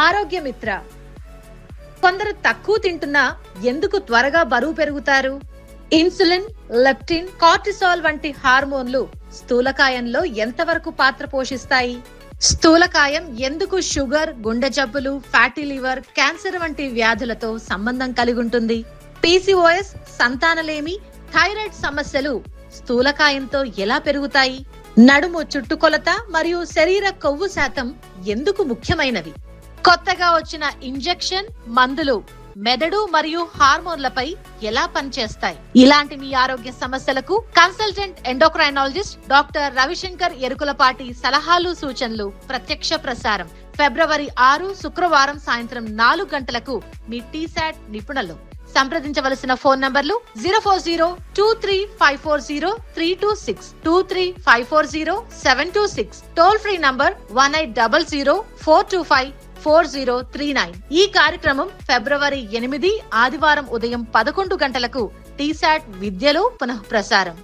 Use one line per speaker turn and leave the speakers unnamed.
ఆరోగ్య మిత్ర. కొందరు తక్కువ తింటున్నా ఎందుకు త్వరగా బరువు పెరుగుతారు? ఇన్సులిన్, లెప్టిన్, కార్టిసాల్ వంటి హార్మోన్లు స్థూలకాయంలో ఎంతవరకు పాత్ర పోషిస్తాయి? స్థూలకాయం ఎందుకు షుగర్, గుండె జబ్బులు, ఫ్యాటీ లివర్, క్యాన్సర్ వంటి వ్యాధులతో సంబంధం కలిగి ఉంటుంది? పీసీఓఎస్, సంతానలేమి, థైరాయిడ్ సమస్యలు స్థూలకాయంతో ఎలా పెరుగుతాయి? నడుము చుట్టుకొలత మరియు శరీర కొవ్వు శాతం ఎందుకు ముఖ్యమైనవి? కొత్తగా వచ్చిన ఇంజెక్షన్, మందులు మెదడు మరియు హార్మోన్లపై ఎలా పనిచేస్తాయి? ఇలాంటి మీ ఆరోగ్య సమస్యలకు consultant endocrinologist doctor Ravishankar Erukulapati సలహాలు, సూచనలు ప్రత్యక్ష ప్రసారం ఫిబ్రవరి 6 శుక్రవారం సాయంత్రం 4 గంటలకు మీ టీసాట్ నిపుణులు. సంప్రదించవలసిన ఫోన్ నంబర్లు 04023540326, 23540726, టోల్ ఫ్రీ నంబర్ 1800425439. ఈ కార్యక్రమం ఫిబ్రవరి 8 ఆదివారం ఉదయం 11 గంటలకు టీసాట్ విద్యలో పునః ప్రసారం.